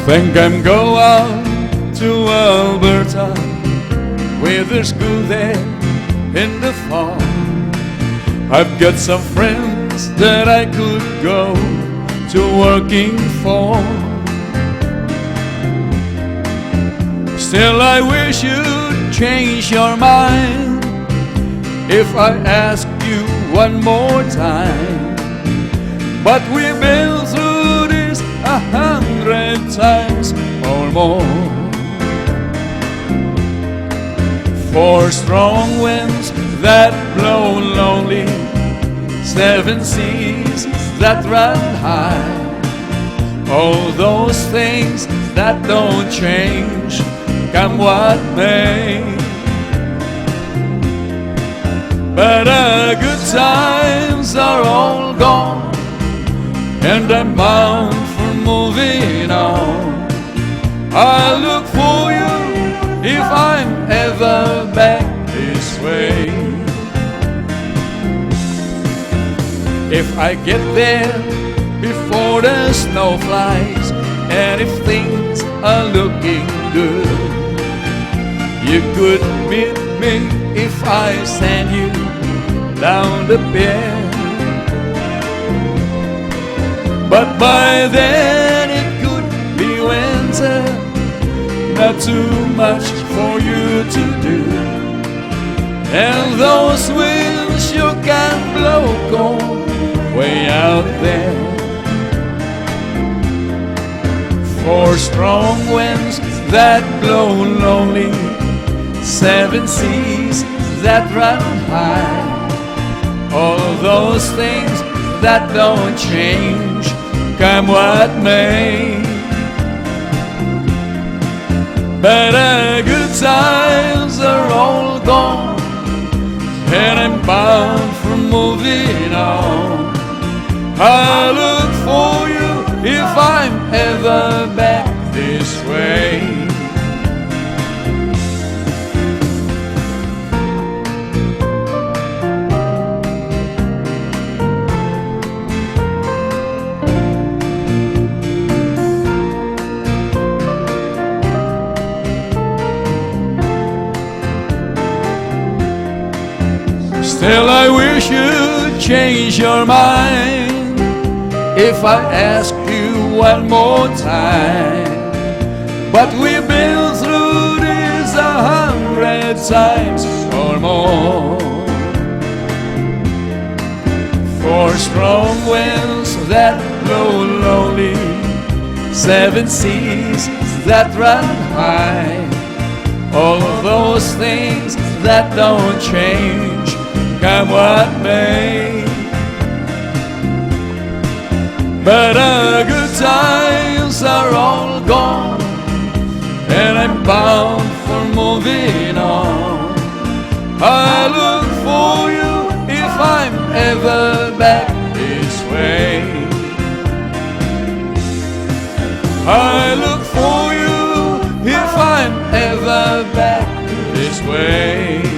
Think I'm go out to Alberta, where there's good there in the fall. I've got some friends that I could go to working for. Still I wish you'd change your mind if I ask you one more time. But we've been through this 100 times or more. Four strong winds that blow lonely, 7 seas that run high, all those things that don't change, come what may. But the good times are all gone, and I'm bound for moving on. I'll look for you if I'm ever back this way. If I get there before the snow flies, and if things are looking good, you could meet me if I send you down the pier. But by then it could be winter, not too much for you to do, and those winds you can blow cold way out there. Four strong winds that blow lonely, 7 seas that run high, all those things that don't change, come what may. But the good times are all gone, and I'm bound for moving on. I'll look for you if I'm ever back this way. Still I wish you'd change your mind if I ask you one more time. But we've been through this 100 times or more. Four strong winds that blow lonely, 7 seas that run high, all of those things that don't change, come what may. But the good times are all gone, and I'm bound for moving on. I look for you if I'm ever back this way. I look for you if I'm ever back this way.